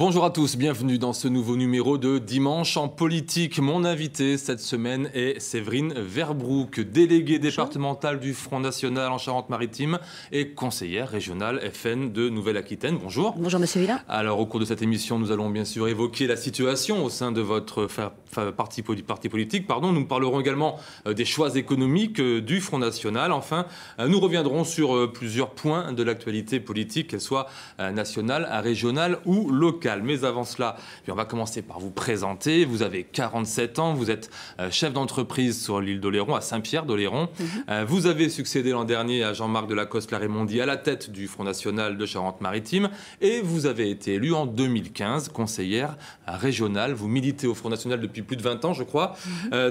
Bonjour à tous, bienvenue dans ce nouveau numéro de Dimanche en politique. Mon invité cette semaine est Séverine Verbroek, déléguée départementale du Front National en Charente-Maritime et conseillère régionale FN de Nouvelle-Aquitaine. Bonjour. Bonjour Monsieur Villa. Alors au cours de cette émission, nous allons bien sûr évoquer la situation au sein de votre parti politique. Nous parlerons également des choix économiques du Front National. Enfin, nous reviendrons sur plusieurs points de l'actualité politique, qu'elle soit nationale, régionale ou locale. Mais avant cela, on va commencer par vous présenter. Vous avez 47 ans, vous êtes chef d'entreprise sur l'île d'Oléron, à Saint-Pierre-d'Oléron. Vous avez succédé l'an dernier à Jean-Marc Delacoste-Larémondy à la tête du Front National de Charente-Maritime et vous avez été élu en 2015 conseillère régionale. Vous militez au Front National depuis plus de 20 ans, je crois.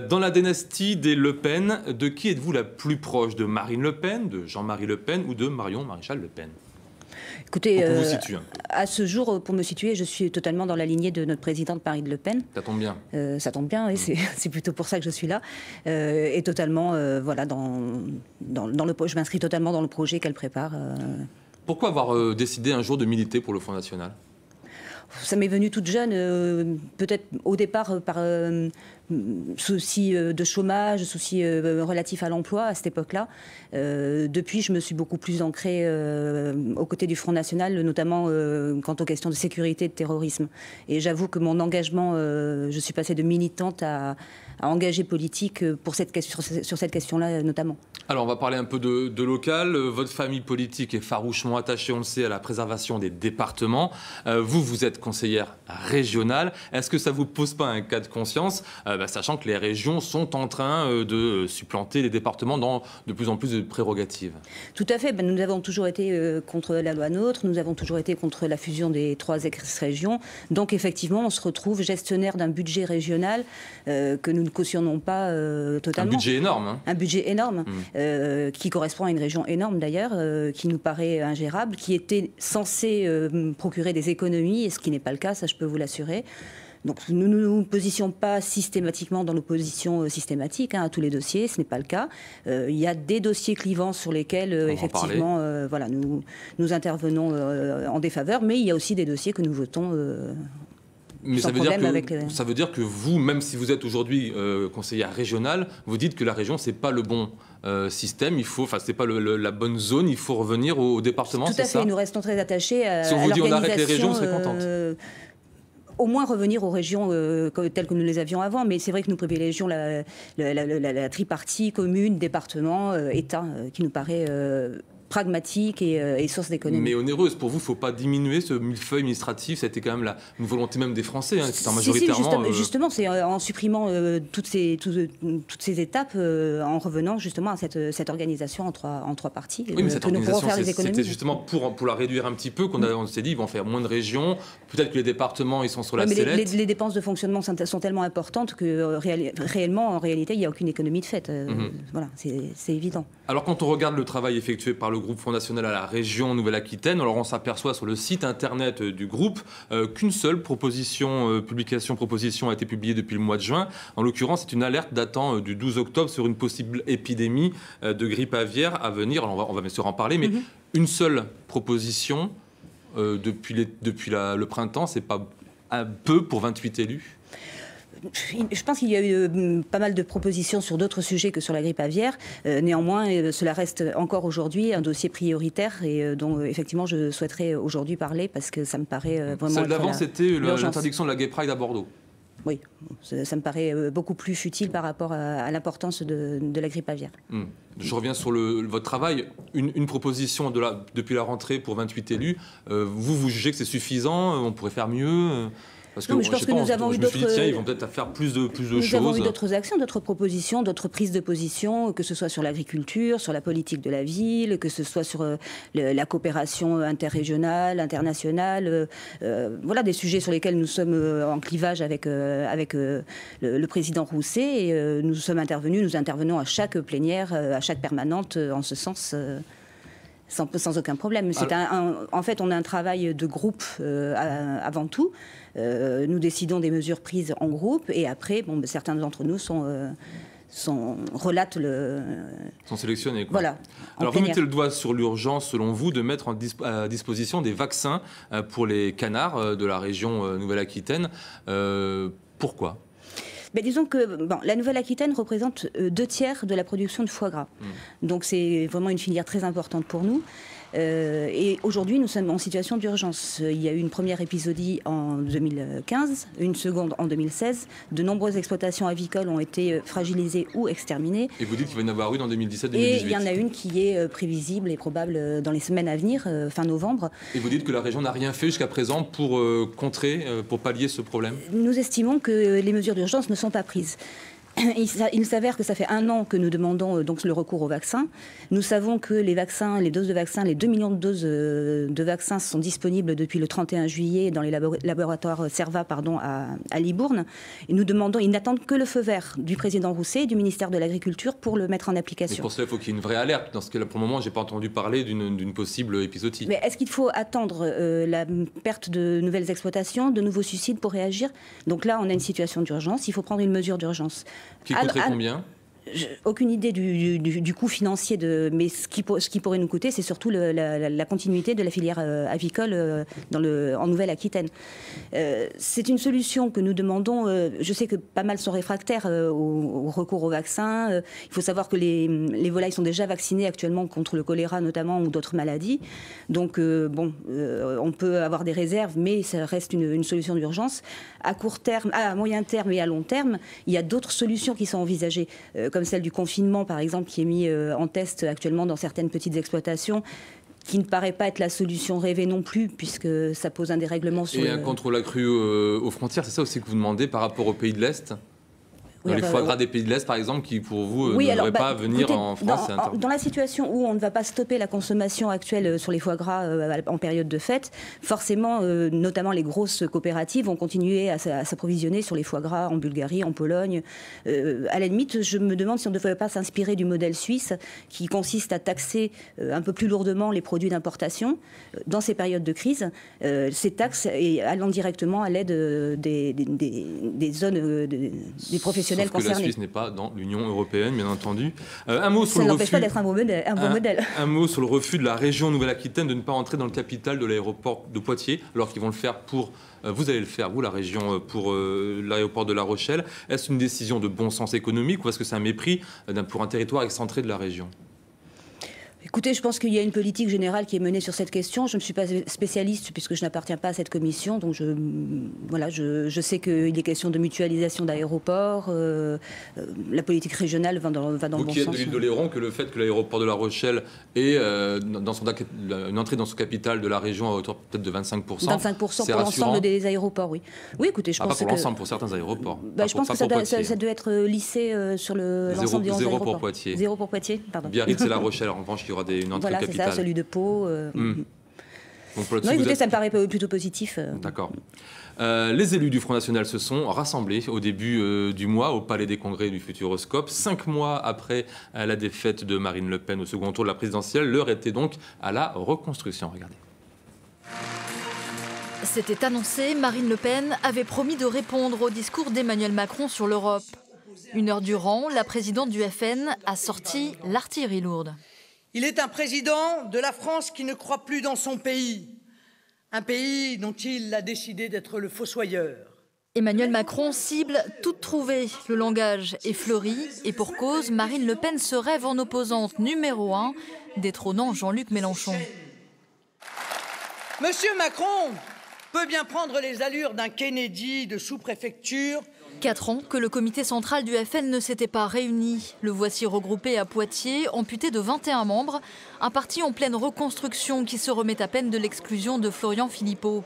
Dans la dynastie des Le Pen, de qui êtes-vous la plus proche? De Marine Le Pen, de Jean-Marie Le Pen ou de Marion Maréchal Le Pen? Écoutez, à ce jour, pour me situer, je suis totalement dans la lignée de notre présidente Marine Le Pen. Ça tombe bien. Ça tombe bien, oui, c'est plutôt pour ça que je suis là. Et totalement, voilà, je m'inscris totalement dans le projet qu'elle prépare. Pourquoi avoir décidé un jour de militer pour le Front National? Ça m'est venu toute jeune, peut-être au départ par souci de chômage, souci relatif à l'emploi à cette époque-là. Depuis, je me suis beaucoup plus ancrée aux côtés du Front National, notamment quant aux questions de sécurité et de terrorisme. Et j'avoue que mon engagement, je suis passée de militante à engagée politique pour sur cette question-là notamment. Alors, on va parler un peu de local. Votre famille politique est farouchement attachée, on le sait, à la préservation des départements. Vous êtes conseillère régionale. Est-ce que ça ne vous pose pas un cas de conscience, sachant que les régions sont en train de supplanter les départements dans de plus en plus de prérogatives? Tout à fait. Nous avons toujours été contre la loi NOTRe, nous avons toujours été contre la fusion des 3 ex-régions. Donc, effectivement, on se retrouve gestionnaire d'un budget régional que nous ne cautionnons pas totalement. Un budget énorme. Hein. Un budget énorme, qui correspond à une région énorme d'ailleurs, qui nous paraît ingérable, qui était censé procurer des économies, et ce qui n'est pas le cas, ça je peux vous l'assurer. Donc nous ne nous positionnons pas systématiquement dans l'opposition systématique à tous les dossiers, ce n'est pas le cas. Il y a des dossiers clivants sur lesquels effectivement voilà, nous intervenons en défaveur, mais il y a aussi des dossiers que nous votons mais ça veut dire que vous, même si vous êtes aujourd'hui conseillère régionale, vous dites que la région, c'est pas le bon système, c'est pas la bonne zone, il faut revenir au département, c'est ça? Tout à fait, nous restons très attachés à si on vous dit on arrête les régions, vous serez contente? Au moins revenir aux régions telles que nous les avions avant, mais c'est vrai que nous privilégions la tripartie commune, département, État, qui nous paraît pragmatique et source d'économie. Mais onéreuse, pour vous, il ne faut pas diminuer ce millefeuille administratif, ça a été quand même une volonté même des Français, hein, qui majoritairement... Justement, c'est en supprimant toutes ces étapes, en revenant justement à cette organisation en trois parties. Oui, mais cette organisation, c'était justement pour la réduire un petit peu qu'on s'est dit, ils vont faire moins de régions, peut-être que les départements, ils sont sur la sellette. Les dépenses de fonctionnement sont tellement importantes que réellement, en réalité, il n'y a aucune économie de fait. Voilà, c'est évident. Alors, quand on regarde le travail effectué par le groupe Front National à la région Nouvelle-Aquitaine, alors on s'aperçoit sur le site internet du groupe qu'une seule proposition a été publiée depuis le mois de juin. En l'occurrence, c'est une alerte datant du 12 octobre sur une possible épidémie de grippe aviaire à venir. Alors on va bien sûr en parler, mais une seule proposition depuis le printemps, c'est pas un peu pour 28 élus? Je pense qu'il y a eu pas mal de propositions sur d'autres sujets que sur la grippe aviaire. Néanmoins, cela reste encore aujourd'hui un dossier prioritaire et dont effectivement je souhaiterais aujourd'hui parler parce que ça me paraît vraiment... Celle d'avant, c'était l'interdiction de la Gay Pride à Bordeaux. Oui, ça me paraît beaucoup plus futile par rapport à l'importance de la grippe aviaire. Je reviens sur votre travail. Une proposition depuis la rentrée pour 28 élus. Vous jugez que c'est suffisant? On pourrait faire mieux? Parce que, non, je pense que nous avons eu d'autres... Ils vont peut-être faire plus de choses. Nous avons eu d'autres actions, d'autres propositions, d'autres prises de position, que ce soit sur l'agriculture, sur la politique de la ville, que ce soit sur la coopération interrégionale, internationale. Voilà, des sujets sur lesquels nous sommes en clivage avec le président Rousset. Et nous intervenons à chaque plénière, à chaque permanente, en ce sens... Sans aucun problème. En fait, on a un travail de groupe avant tout. Nous décidons des mesures prises en groupe et après, certains d'entre nous sont relatent sont sélectionnés, quoi. Voilà. Alors vous mettez le doigt sur l'urgence, selon vous, de mettre à disposition des vaccins pour les canards de la région Nouvelle-Aquitaine. Pourquoi ? Disons que la Nouvelle-Aquitaine représente 2/3 de la production de foie gras. Donc c'est vraiment une filière très importante pour nous. Et aujourd'hui, nous sommes en situation d'urgence. Il y a eu une première épisodie en 2015, une seconde en 2016. De nombreuses exploitations avicoles ont été fragilisées ou exterminées. Et vous dites qu'il va y en avoir une en 2017-2018. Et il y en a une qui est prévisible et probable dans les semaines à venir, fin novembre. Et vous dites que la région n'a rien fait jusqu'à présent pour contrer, pour pallier ce problème ? Nous estimons que les mesures d'urgence ne sont pas prises. Il s'avère que ça fait 1 an que nous demandons donc le recours aux vaccins. Nous savons que les vaccins, les doses de vaccins, les 2 millions de doses de vaccins sont disponibles depuis le 31 juillet dans les laboratoires Cerva à Libourne. Et nous demandons, ils n'attendent que le feu vert du président Rousset et du ministère de l'Agriculture pour le mettre en application. Mais pour cela, il faut qu'il y ait une vraie alerte. Dans ce cas-là, pour le moment, je n'ai pas entendu parler d'une possible épisodie. Mais est-ce qu'il faut attendre la perte de nouvelles exploitations, de nouveaux suicides pour réagir ? Donc là, on a une situation d'urgence. Il faut prendre une mesure d'urgence. Qui coûterait combien ? Aucune idée du coût financier, mais ce qui pourrait nous coûter, c'est surtout la continuité de la filière avicole en Nouvelle-Aquitaine. C'est une solution que nous demandons. Je sais que pas mal sont réfractaires au recours au vaccin. Il faut savoir que les volailles sont déjà vaccinées actuellement contre le choléra notamment ou d'autres maladies. Donc on peut avoir des réserves, mais ça reste une solution d'urgence. À court terme, à moyen terme et à long terme, il y a d'autres solutions qui sont envisagées, comme celle du confinement, par exemple, qui est mis en test actuellement dans certaines petites exploitations, qui ne paraît pas être la solution rêvée non plus, puisque ça pose un dérèglement sur... Et un contrôle accru aux frontières, c'est ça aussi que vous demandez par rapport aux pays de l'Est ? Oui, les foie gras des pays de l'Est, par exemple, qui pour vous ne devraient pas venir en France. Dans la situation où on ne va pas stopper la consommation actuelle sur les foie gras en période de fête, forcément, notamment les grosses coopératives vont continuer à s'approvisionner sur les foie gras en Bulgarie, en Pologne. À la limite, je me demande si on ne devrait pas s'inspirer du modèle suisse qui consiste à taxer un peu plus lourdement les produits d'importation dans ces périodes de crise. Ces taxes allant directement à l'aide des zones des professionnels. Sauf que la Suisse n'est pas dans l'Union européenne, bien entendu. Un mot sur ça le n'empêche refus, pas d'être un bon modèle. Un mot sur le refus de la région Nouvelle-Aquitaine de ne pas entrer dans le capital de l'aéroport de Poitiers, alors qu'ils vont le faire vous allez le faire, vous, la région, pour l'aéroport de La Rochelle. Est-ce une décision de bon sens économique ou est-ce que c'est un mépris pour un territoire excentré de la région ? Écoutez, je pense qu'il y a une politique générale qui est menée sur cette question. Je ne suis pas spécialiste puisque je n'appartiens pas à cette commission. Donc je sais qu'il est question de mutualisation d'aéroports. La politique régionale va dans le bon sens. Vous qui êtes de l'île d'Oléron, que le fait que l'aéroport de La Rochelle ait une entrée dans son capital de la région à hauteur peut-être de 25%. 25% pour l'ensemble des aéroports, oui. Oui, écoutez, je pense pas pour l'ensemble, pour certains aéroports. Je pense que ça doit être lissé sur l'ensemble des 11 aéroports. 0 pour Poitiers. 0 pour Poitiers, pardon. Biarritz et La Rochelle, en revanche, il y aura une entrée capitale. Voilà, c'est ça, celui de Pau. Donc, non, écoutez, ça me paraît plutôt positif. D'accord. Les élus du Front National se sont rassemblés au début du mois au Palais des Congrès du Futuroscope. 5 mois après la défaite de Marine Le Pen au second tour de la présidentielle, l'heure était donc à la reconstruction. Regardez. C'était annoncé, Marine Le Pen avait promis de répondre au discours d'Emmanuel Macron sur l'Europe. 1 heure durant, la présidente du FN a sorti l'artillerie lourde. Il est un président de la France qui ne croit plus dans son pays, un pays dont il a décidé d'être le fossoyeur. Emmanuel Macron cible toute trouvée. Le langage est fleuri et pour cause, Marine Le Pen se rêve en opposante numéro 1, détrônant Jean-Luc Mélenchon. Monsieur Macron peut bien prendre les allures d'un Kennedy de sous-préfecture. 4 ans que le comité central du FN ne s'était pas réuni. Le voici regroupé à Poitiers, amputé de 21 membres. Un parti en pleine reconstruction qui se remet à peine de l'exclusion de Florian Philippot.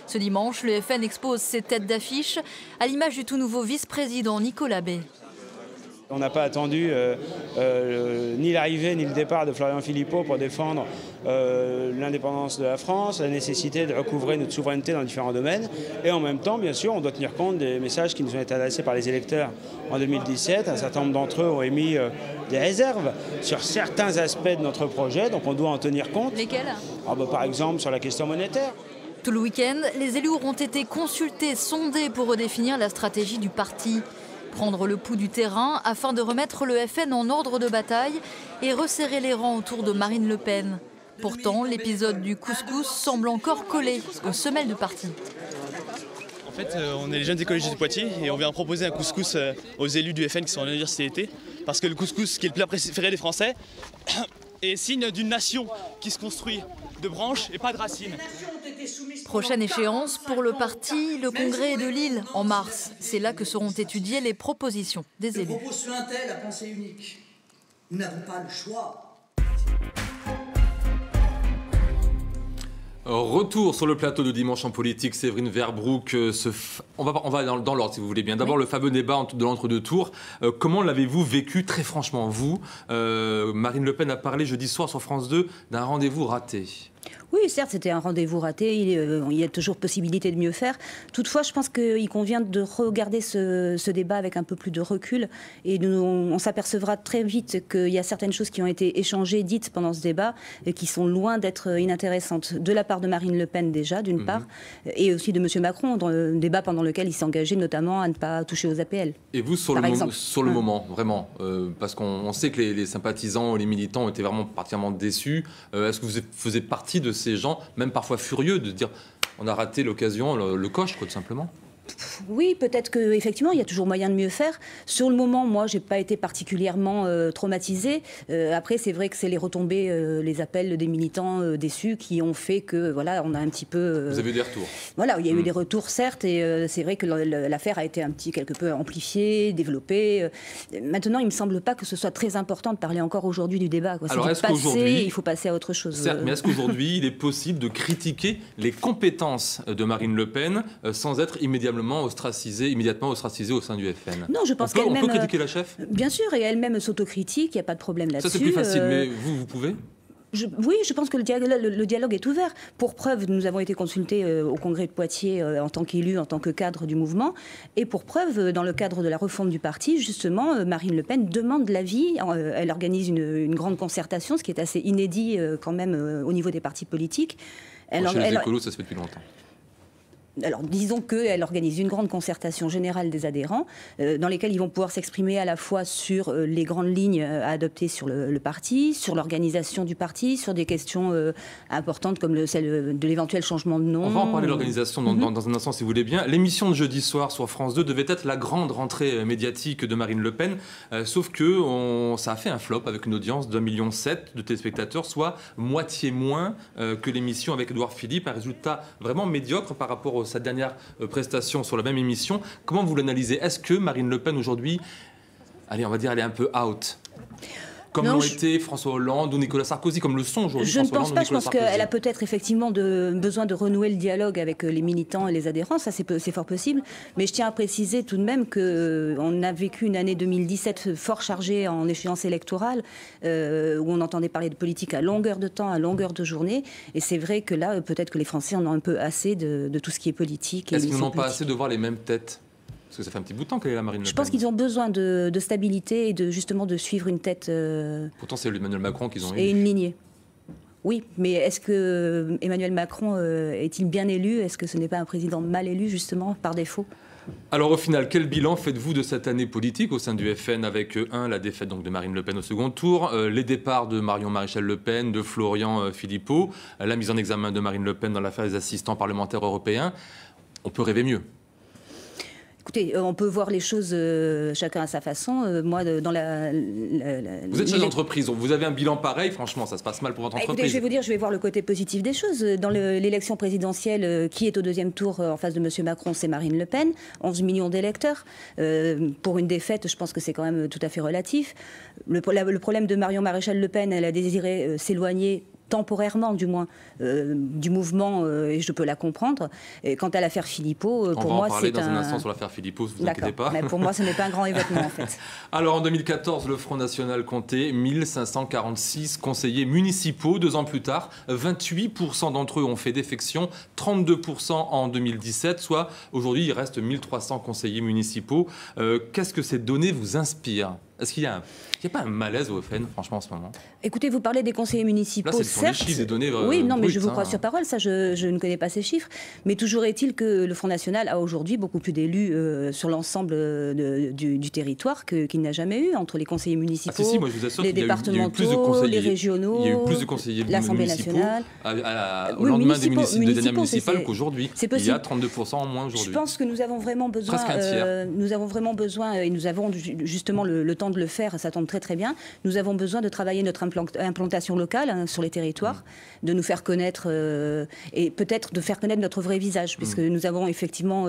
Ce dimanche, le FN expose ses têtes d'affiche à l'image du tout nouveau vice-président Nicolas Bay. On n'a pas attendu ni l'arrivée ni le départ de Florian Philippot pour défendre l'indépendance de la France, la nécessité de recouvrer notre souveraineté dans différents domaines. Et en même temps, bien sûr, on doit tenir compte des messages qui nous ont été adressés par les électeurs en 2017. Un certain nombre d'entre eux ont émis des réserves sur certains aspects de notre projet, donc on doit en tenir compte. Lesquels ? Par exemple, sur la question monétaire. Tout le week-end, les élus auront été consultés, sondés pour redéfinir la stratégie du parti. prendre le pouls du terrain afin de remettre le FN en ordre de bataille et resserrer les rangs autour de Marine Le Pen. Pourtant, l'épisode du couscous semble encore collé aux semelles du parti. En fait, on est les jeunes écologistes de Poitiers et on vient proposer un couscous aux élus du FN qui sont à l'université d'été. Parce que le couscous, qui est le plat préféré des Français, est signe d'une nation qui se construit de branches et pas de racines. Prochaine échéance pour le parti, le congrès de Lille en mars. C'est là que seront étudiées les propositions des élus. Je propose sur un tel à pensée unique. Nous n'avons pas le choix. Retour sur le plateau de Dimanche en politique, Séverine Verbroek. On va dans l'ordre si vous voulez bien. D'abord le fameux débat de l'entre-deux tours. Comment l'avez-vous vécu très franchement vous Marine Le Pen a parlé jeudi soir sur France 2 d'un rendez-vous raté. Oui, certes, c'était un rendez-vous raté. Il y a toujours possibilité de mieux faire. Toutefois, je pense qu'il convient de regarder ce débat avec un peu plus de recul. Et on s'apercevra très vite qu'il y a certaines choses qui ont été échangées, dites pendant ce débat, et qui sont loin d'être inintéressantes. De la part de Marine Le Pen, déjà, d'une part, et aussi de M. Macron, dans le débat pendant lequel il s'est engagé notamment à ne pas toucher aux APL. Et vous, sur le moment, vraiment, parce qu'on sait que les sympathisants, les militants ont été vraiment particulièrement déçus. Est-ce que vous faisiez partie de ces gens, même parfois furieux, de se dire on a raté l'occasion, le coche, quoi, tout simplement? Oui, peut-être qu'effectivement, il y a toujours moyen de mieux faire. Sur le moment, moi, je n'ai pas été particulièrement traumatisée. Après, c'est vrai que c'est les retombées, les appels des militants déçus qui ont fait que, voilà, on a un petit peu... Vous avez eu des retours? Voilà, il y a eu des retours, certes, et c'est vrai que l'affaire a été quelque peu amplifiée, développée. Maintenant, il ne me semble pas que ce soit très important de parler encore aujourd'hui du débat, quoi. Alors, est-ce qu'aujourd'hui... Il faut passer à autre chose. Certes, mais est-ce qu'aujourd'hui, il est possible de critiquer les compétences de Marine Le Pen sans être immédiatement ostracisée au sein du FN? Non, je pense qu'elle-même... On peut critiquer la chef? Bien sûr, et elle-même s'autocritique, il n'y a pas de problème là-dessus. Ça, c'est plus facile, mais vous pouvez? Oui, je pense que le dialogue est ouvert. Pour preuve, nous avons été consultés au congrès de Poitiers en tant qu'élus, en tant que cadre du mouvement. Et pour preuve, dans le cadre de la refonte du parti, justement, Marine Le Pen demande l'avis. Elle organise une grande concertation, ce qui est assez inédit quand même au niveau des partis politiques. Chez les écolos, ça se fait depuis longtemps. Alors, disons qu'elle organise une grande concertation générale des adhérents, dans lesquels ils vont pouvoir s'exprimer à la fois sur les grandes lignes à adopter sur le parti, sur l'organisation du parti, sur des questions importantes comme celle de l'éventuel changement de nom. On va en parler de l'organisation dans un instant, si vous voulez bien. L'émission de jeudi soir sur France 2 devait être la grande rentrée médiatique de Marine Le Pen, sauf que ça a fait un flop avec une audience d'1,7 million de téléspectateurs, soit moitié moins que l'émission avec Édouard Philippe, un résultat vraiment médiocre par rapport sa dernière prestation sur la même émission. Comment vous l'analysez? Est-ce que Marine Le Pen aujourd'hui, allez, on va dire, elle est un peu out? Comme l'ont été François Hollande ou Nicolas Sarkozy, comme le sont aujourd'hui François Hollande ou Nicolas Sarkozy. Je ne pense pas. Je pense qu'elle a peut-être effectivement besoin de renouer le dialogue avec les militants et les adhérents. Ça, c'est fort possible. Mais je tiens à préciser tout de même qu'on a vécu une année 2017 fort chargée en échéance électorale, où on entendait parler de politique à longueur de temps, à longueur de journée. Et c'est vrai que là, peut-être que les Français en ont un peu assez de tout ce qui est politique. Est-ce qu'ils n'ont pas assez de voir les mêmes têtes? Parce que ça fait un petit bout de temps qu'elle est là, Marine Le Pen. Je pense qu'ils ont besoin de stabilité et justement de suivre une tête... Pourtant, c'est Emmanuel Macron qu'ils ont eu. Et une lignée. Oui, mais est-ce que Emmanuel Macron est-il bien élu? Est-ce que ce n'est pas un président mal élu, justement, par défaut? Alors au final, quel bilan faites-vous de cette année politique au sein du FN avec la défaite donc, de Marine Le Pen au second tour, les départs de Marion Maréchal Le Pen, de Florian Philippot, la mise en examen de Marine Le Pen dans l'affaire des assistants parlementaires européens? On peut rêver mieux. Écoutez, on peut voir les choses chacun à sa façon. Moi, dans Vous êtes chef d'entreprise, vous avez un bilan pareil, franchement, ça se passe mal pour votre entreprise. Écoutez, je vais vous dire, je vais voir le côté positif des choses. Dans l'élection présidentielle, qui est au deuxième tour en face de M. Macron, c'est Marine Le Pen, 11 millions d'électeurs. Pour une défaite, je pense que c'est quand même tout à fait relatif. Le problème de Marion Maréchal Le Pen, elle a désiré s'éloigner temporairement du moins, du mouvement, et je peux la comprendre. Et quant à l'affaire Philippot, pour moi, c'est un... On va en parler dans un instant sur l'affaire Philippot, vous inquiétez pas. Mais pour moi, ce n'est pas un grand événement, en fait. Alors, en 2014, le Front National comptait 1546 conseillers municipaux. 2 ans plus tard, 28% d'entre eux ont fait défection, 32% en 2017, soit aujourd'hui, il reste 1300 conseillers municipaux. Qu'est-ce que ces données vous inspirent ? Est-ce qu'il n'y a pas un malaise au FN, franchement, en ce moment? Écoutez, vous parlez des conseillers municipaux, là, ce sont des chiffres, des données oui, non, mais brutes, je vous crois sur parole, ça, je ne connais pas ces chiffres. Mais toujours est-il que le Front National a aujourd'hui beaucoup plus d'élus sur l'ensemble du territoire qu'il n'a jamais eu, entre les conseillers municipaux, moi, je vous assure les départementaux, les régionaux, il y a eu plus de conseillers municipaux au oui, lendemain des dernières municipales qu'aujourd'hui. Il y a 32% en moins aujourd'hui. Je pense que nous avons vraiment besoin, et nous avons justement le temps de le faire, ça tombe très très bien. Nous avons besoin de travailler notre implantation locale sur les territoires, de nous faire connaître et peut-être de faire connaître notre vrai visage, puisque nous avons effectivement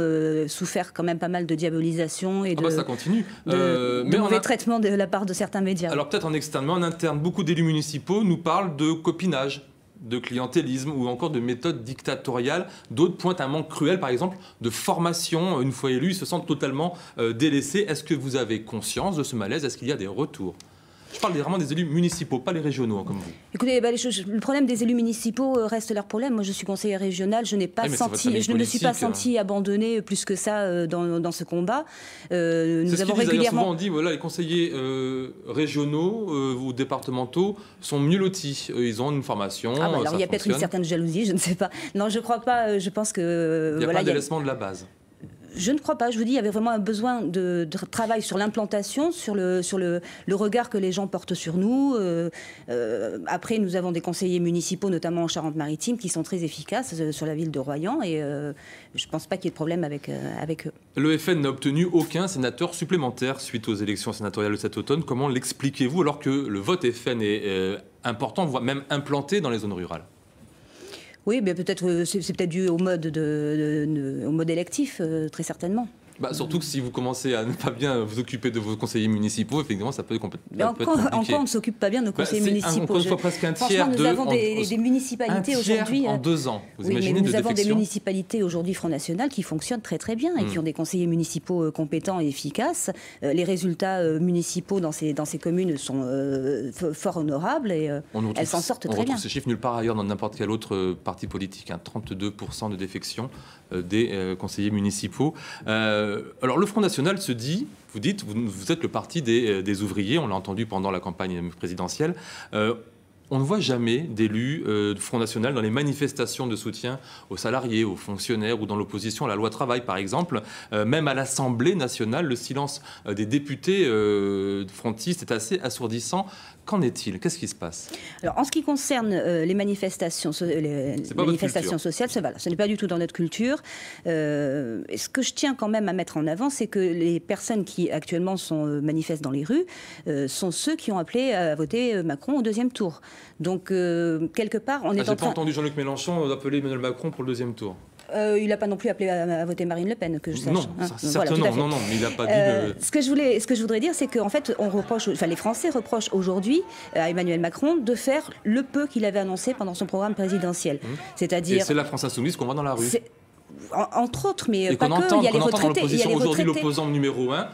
souffert quand même pas mal de diabolisation et ça continue. de mauvais traitement de la part de certains médias. Alors peut-être en externe, mais en interne, beaucoup d'élus municipaux nous parlent de copinage, de clientélisme ou encore de méthodes dictatoriales. D'autres pointent un manque cruel, par exemple, de formation. Une fois élus, ils se sentent totalement délaissés. Est-ce que vous avez conscience de ce malaise? Est-ce qu'il y a des retours? Je parle vraiment des élus municipaux, pas les régionaux, comme vous. Écoutez, le problème des élus municipaux reste leur problème. Moi, je suis conseillère régionale, je ne me suis pas sentie abandonnée plus que ça dans ce combat. Nous avons régulièrement... Souvent on dit, voilà, les conseillers régionaux ou départementaux sont mieux lotis. Ils ont une formation. Alors, il y a peut-être une certaine jalousie, je ne sais pas. Non, je ne crois pas. Je pense que... Il n'y a pas de délaissement de la base. Je ne crois pas. Je vous dis, il y avait vraiment un besoin de travail sur l'implantation, sur le regard que les gens portent sur nous. Après, nous avons des conseillers municipaux, notamment en Charente-Maritime, qui sont très efficaces sur la ville de Royan. Et je ne pense pas qu'il y ait de problème avec eux. Le FN n'a obtenu aucun sénateur supplémentaire suite aux élections sénatoriales de cet automne. Comment l'expliquez-vous alors que le vote FN est important, voire même implanté dans les zones rurales? Oui, mais peut-être c'est peut-être dû au mode électif, très certainement. Surtout que si vous commencez à ne pas bien vous occuper de vos conseillers municipaux, effectivement, ça peut être complètement compliqué. En quoi on ne s'occupe pas bien de nos conseillers municipaux? Encore une fois, presque un tiers nous avons des municipalités aujourd'hui. En 2 ans. Vous imaginez nous avons des municipalités aujourd'hui Front National qui fonctionnent très très bien et qui ont des conseillers municipaux compétents et efficaces. Les résultats municipaux dans ces communes sont fort honorables et elles s'en sortent très bien. On retrouve ces chiffres nulle part ailleurs dans n'importe quel autre parti politique. 32% de défection des conseillers municipaux. Alors le Front National se dit, vous dites, vous êtes le parti des ouvriers, on l'a entendu pendant la campagne présidentielle. On ne voit jamais d'élus du Front National dans les manifestations de soutien aux salariés, aux fonctionnaires ou dans l'opposition à la loi travail, par exemple. Même à l'Assemblée nationale, le silence des députés frontistes est assez assourdissant. Qu'en est-il? Qu'est-ce qui se passe? Alors, en ce qui concerne les manifestations sociales, ce n'est pas du tout dans notre culture. Ce que je tiens quand même à mettre en avant, c'est que les personnes qui actuellement sont manifestent dans les rues sont ceux qui ont appelé à voter Macron au 2e tour. Donc, quelque part, on est en train... J'ai pas entendu Jean-Luc Mélenchon appeler Emmanuel Macron pour le 2e tour. Il n'a pas non plus appelé à voter Marine Le Pen, que je sache. Non, certainement, non, mais il n'a pas dit... Ce que je voudrais dire, c'est qu'en fait, les Français reprochent aujourd'hui à Emmanuel Macron de faire le peu qu'il avait annoncé pendant son programme présidentiel. C'est-à-dire... Et c'est la France Insoumise qu'on voit dans la rue. Entre autres, mais et pas que. Il y a les retraités. Aujourd'hui, l'opposant numéro 1...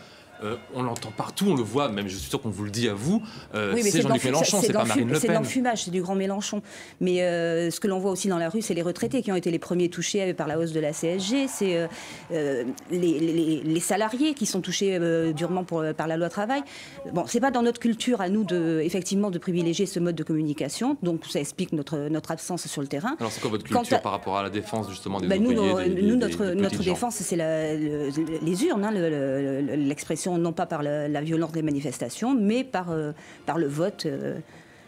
on l'entend partout, on le voit, même je suis sûr qu'on vous le dit à vous, c'est Jean-Luc Mélenchon, c'est pas Marine Le Pen. C'est de l'enfumage, c'est du grand Mélenchon. Mais ce que l'on voit aussi dans la rue, c'est les retraités qui ont été les premiers touchés par la hausse de la CSG, c'est les salariés qui sont touchés durement par la loi travail. Bon, c'est pas dans notre culture à nous effectivement de privilégier ce mode de communication, donc ça explique notre absence sur le terrain. Alors c'est quoi votre culture par rapport à la défense justement des ouvriers, notre défense, c'est les urnes, l'expression non pas par la violence des manifestations, mais par le vote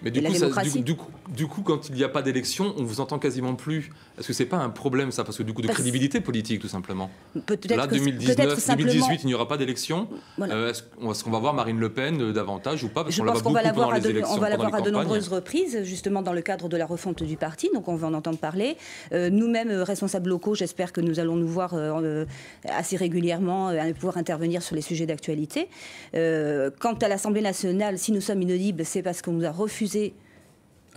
mais du et la démocratie. Du coup, quand il n'y a pas d'élection, on vous entend quasiment plus. Est-ce que c'est pas un problème, ça? Parce que du coup, de crédibilité politique, tout simplement. Là, 2018, il n'y aura pas d'élection. Voilà. Est-ce qu'on va voir Marine Le Pen davantage ou pas? Parce Je pense qu'on va la voir à de nombreuses campagnes. Reprises, justement dans le cadre de la refonte du parti, donc on va en entendre parler. Nous-mêmes, responsables locaux, j'espère que nous allons nous voir assez régulièrement, pouvoir intervenir sur les sujets d'actualité. Quant à l'Assemblée nationale, si nous sommes inaudibles, c'est parce qu'on nous a refusé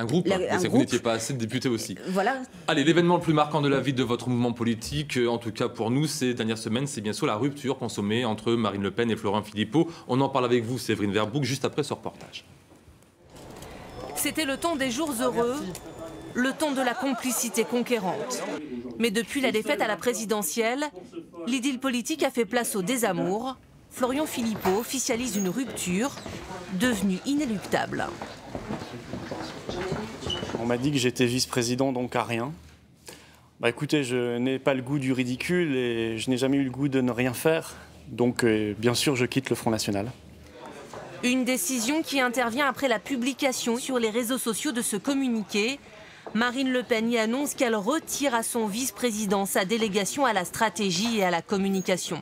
un groupe, c'est que vous n'étiez pas assez de députés aussi. Voilà. Allez, l'événement le plus marquant de la vie de votre mouvement politique, en tout cas pour nous, ces dernières semaines, c'est bien sûr la rupture consommée entre Marine Le Pen et Florian Philippot. On en parle avec vous, Séverine Verbouck, juste après ce reportage. C'était le temps des jours heureux, le temps de la complicité conquérante. Mais depuis la défaite à la présidentielle, l'idylle politique a fait place au désamour Florian Philippot officialise une rupture devenue inéluctable. On m'a dit que j'étais vice-président, donc à rien. Bah écoutez, je n'ai pas le goût du ridicule et je n'ai jamais eu le goût de ne rien faire. Donc bien sûr, je quitte le Front National. Une décision qui intervient après la publication sur les réseaux sociaux de ce communiqué. Marine Le Pen y annonce qu'elle retire à son vice-président sa délégation à la stratégie et à la communication.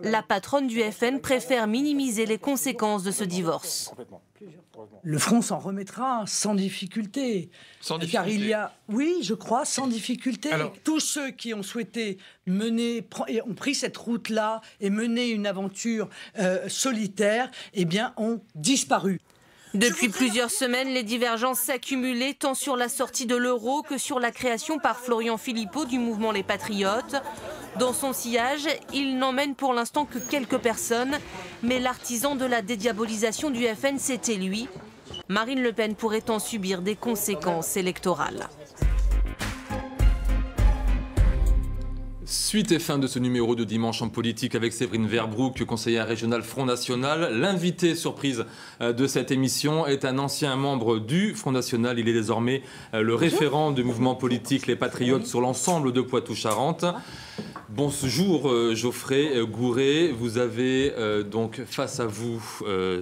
La patronne du FN préfère minimiser les conséquences de ce divorce. Le Front s'en remettra sans difficulté. Sans difficulté. Car il y a, oui, je crois, sans difficulté. Alors, tous ceux qui ont souhaité mener, ont pris cette route-là et mené une aventure solitaire, eh bien, ont disparu. Depuis plusieurs semaines, les divergences s'accumulaient tant sur la sortie de l'euro que sur la création par Florian Philippot du mouvement Les Patriotes. Dans son sillage, il n'emmène pour l'instant que quelques personnes, mais l'artisan de la dédiabolisation du FN, c'était lui. Marine Le Pen pourrait en subir des conséquences électorales. Suite et fin de ce numéro de Dimanche en politique avec Séverine Verbroek, conseillère régionale Front National. L'invité surprise de cette émission est un ancien membre du Front National. Il est désormais le référent du mouvement politique Les Patriotes sur l'ensemble de Poitou-Charentes. Bonjour Geoffrey Gouret, vous avez donc face à vous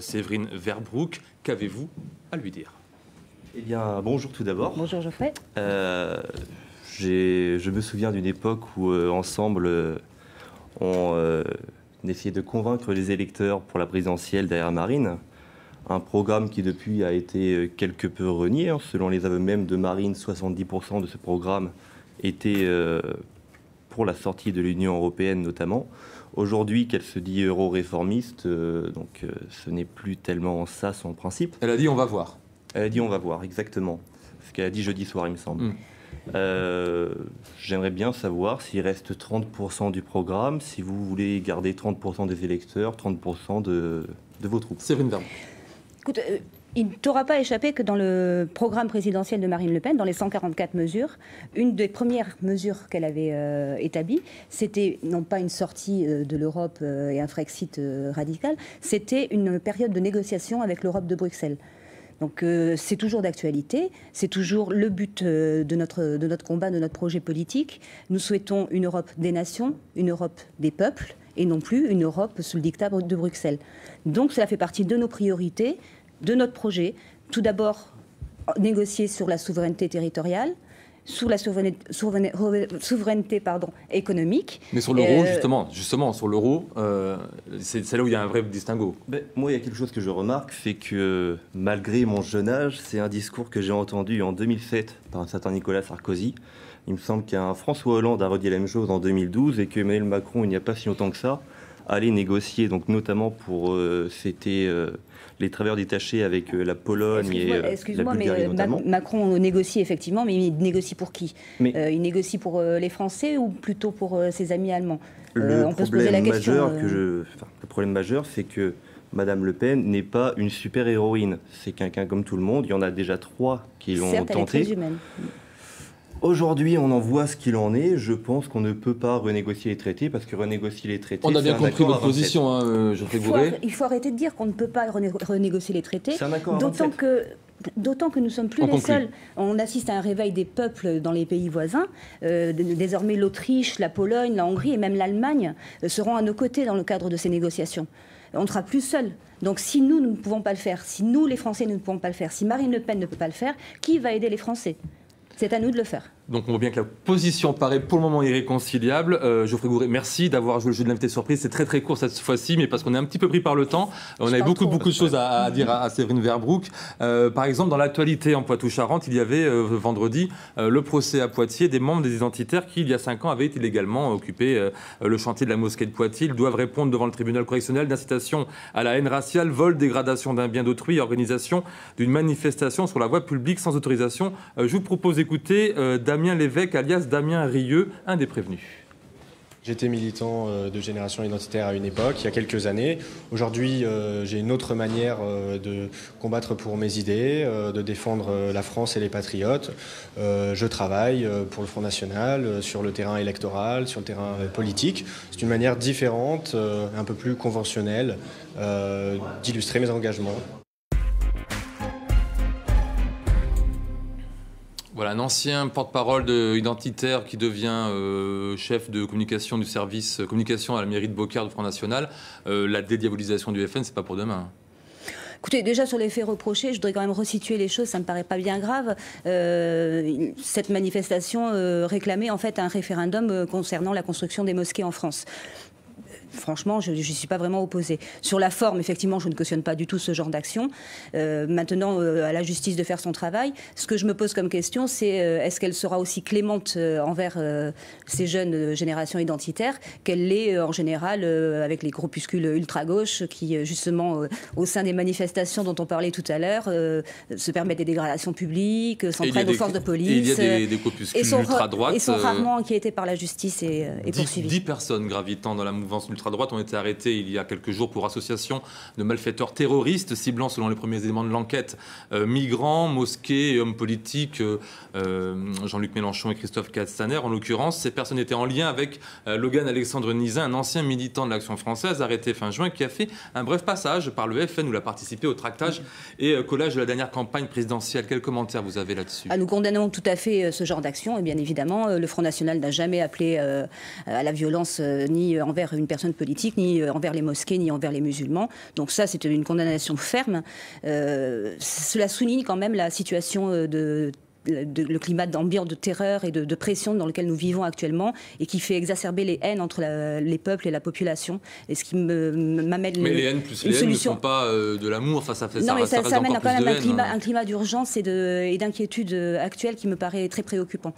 Séverine Verbroek. Qu'avez-vous à lui dire? Eh bien, bonjour tout d'abord. Bonjour Geoffrey. Je me souviens d'une époque où, ensemble, on essayait de convaincre les électeurs pour la présidentielle derrière Marine. Un programme qui, depuis, a été quelque peu renié. Selon les aveux même de Marine, 70% de ce programme était pour la sortie de l'Union européenne, notamment. Aujourd'hui, qu'elle se dit euro-réformiste, donc ce n'est plus tellement ça son principe. Elle a dit on va voir. Elle a dit on va voir, exactement. Ce qu'elle a dit jeudi soir, il me semble. J'aimerais bien savoir s'il reste 30% du programme, si vous voulez garder 30% des électeurs, 30% de vos troupes. Séverine Verbroek. Écoute, il ne t'aura pas échappé que dans le programme présidentiel de Marine Le Pen, dans les 144 mesures, une des premières mesures qu'elle avait établies, c'était non pas une sortie de l'Europe et un Frexit radical, c'était une période de négociation avec l'Europe de Bruxelles. Donc c'est toujours d'actualité, c'est toujours le but de notre combat, de notre projet politique. Nous souhaitons une Europe des nations, une Europe des peuples, et non plus une Europe sous le diktat de Bruxelles. Donc cela fait partie de nos priorités, de notre projet. Tout d'abord, négocier sur la souveraineté territoriale, sur la souveraineté économique. Mais sur l'euro, justement, sur l'euro, c'est là où il y a un vrai distinguo. Moi, il y a quelque chose que je remarque, c'est que malgré mon jeune âge, c'est un discours que j'ai entendu en 2007 par un certain Nicolas Sarkozy. Il me semble qu'un François Hollande a redit la même chose en 2012 et que Emmanuel Macron, il n'y a pas si longtemps que ça, allait négocier, donc notamment pour les travailleurs détachés avec la Pologne et la Bulgarie notamment. Macron négocie effectivement, mais il négocie pour qui? Il négocie pour les Français ou plutôt pour ses amis allemands? On peut se poser la question. Le problème majeur, c'est que Madame Le Pen n'est pas une super-héroïne. C'est quelqu'un comme tout le monde. Il y en a déjà 3 qui l'ont tenté. Elle est très humaine. Aujourd'hui, on en voit ce qu'il en est. Je pense qu'on ne peut pas renégocier les traités parce que renégocier les traités... On a bien compris votre position, Geoffrey Gouret. Il faut arrêter de dire qu'on ne peut pas renégocier les traités. C'est un accord D'autant que nous sommes plus les seuls. On assiste à un réveil des peuples dans les pays voisins. Désormais, l'Autriche, la Pologne, la Hongrie et même l'Allemagne seront à nos côtés dans le cadre de ces négociations. On ne sera plus seuls. Donc si nous ne pouvons pas le faire, si nous, les Français, nous ne pouvons pas le faire, si Marine Le Pen ne peut pas le faire, qui va aider les Français? C'est à nous de le faire. Donc on voit bien que la position paraît pour le moment irréconciliable. Geoffrey Gouret, merci d'avoir joué le jeu de l'invité surprise. C'est très très court cette fois-ci, mais parce qu'on est un petit peu pris par le temps. On avait beaucoup de choses à dire à Séverine Verbroek. Par exemple, dans l'actualité en Poitou-Charentes, il y avait vendredi le procès à Poitiers des membres des identitaires qui, il y a 5 ans, avaient illégalement occupé le chantier de la mosquée de Poitiers. Ils doivent répondre devant le tribunal correctionnel d'incitation à la haine raciale, vol, dégradation d'un bien d'autrui, organisation d'une manifestation sur la voie publique sans autorisation. Je vous propose d'écouter Damien Lévesque, alias Damien Rieu, un des prévenus. J'étais militant de Génération Identitaire à une époque, il y a quelques années. Aujourd'hui, j'ai une autre manière de combattre pour mes idées, de défendre la France et les patriotes. Je travaille pour le Front National, sur le terrain électoral, sur le terrain politique. C'est une manière différente, un peu plus conventionnelle, d'illustrer mes engagements. Voilà, un ancien porte-parole identitaire qui devient chef de communication du service communication à la mairie de Beaucaire du Front National. La dédiabolisation du FN, c'est pas pour demain. Écoutez, déjà sur les faits reprochés, je voudrais quand même resituer les choses, ça me paraît pas bien grave. Cette manifestation réclamait en fait un référendum concernant la construction des mosquées en France. Franchement, je n'y suis pas vraiment opposée. Sur la forme, effectivement, je ne cautionne pas du tout ce genre d'action. Maintenant, à la justice de faire son travail. Ce que je me pose comme question, c'est est-ce qu'elle sera aussi clémente envers ces jeunes générations identitaires qu'elle l'est en général avec les groupuscules ultra-gauche qui, justement, au sein des manifestations dont on parlait tout à l'heure, se permettent des dégradations publiques, s'en prennent aux forces de police. Et il y a des groupuscules ultra-droite. Et sont rarement enquêtés par la justice et poursuivis. 10 personnes gravitant dans la mouvance ultra-droite ont été arrêtés il y a quelques jours pour association de malfaiteurs terroristes ciblant, selon les premiers éléments de l'enquête, migrants, mosquées et hommes politiques, Jean-Luc Mélenchon et Christophe Castaner. En l'occurrence, ces personnes étaient en lien avec Logan Alexandre Nizin, un ancien militant de l'Action française arrêté fin juin, qui a fait un bref passage par le FN où il a participé au tractage et collage de la dernière campagne présidentielle. Quel commentaire vous avez là-dessus ? Nous condamnons tout à fait ce genre d'action et bien évidemment, le Front National n'a jamais appelé à la violence ni envers une personne politique, ni envers les mosquées, ni envers les musulmans. Donc ça, c'est une condamnation ferme. Cela souligne quand même la situation le climat d'ambiance de terreur et de pression dans lequel nous vivons actuellement et qui fait exacerber les haines entre les peuples et la population. Et ce qui m'amène mais les haines plus les haines ne sont pas de l'amour. Enfin, ça amène quand même un climat d'urgence et d'inquiétude actuelle qui me paraît très préoccupant.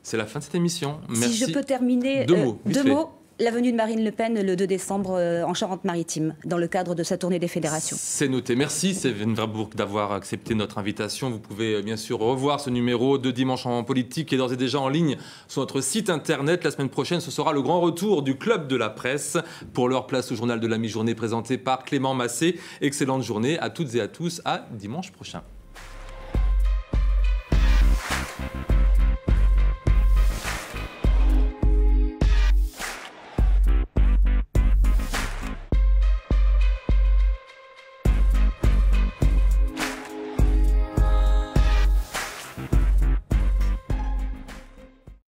C'est la fin de cette émission. Merci. Si je peux terminer, deux mots. La venue de Marine Le Pen le 2 décembre en Charente-Maritime, dans le cadre de sa tournée des fédérations. C'est noté. Merci Séverine Verbourg d'avoir accepté notre invitation. Vous pouvez bien sûr revoir ce numéro de Dimanche en politique qui est d'ores et déjà en ligne sur notre site internet. La semaine prochaine, ce sera le grand retour du Club de la Presse. Pour leur place au journal de la mi-journée présenté par Clément Massé. Excellente journée à toutes et à tous. À dimanche prochain.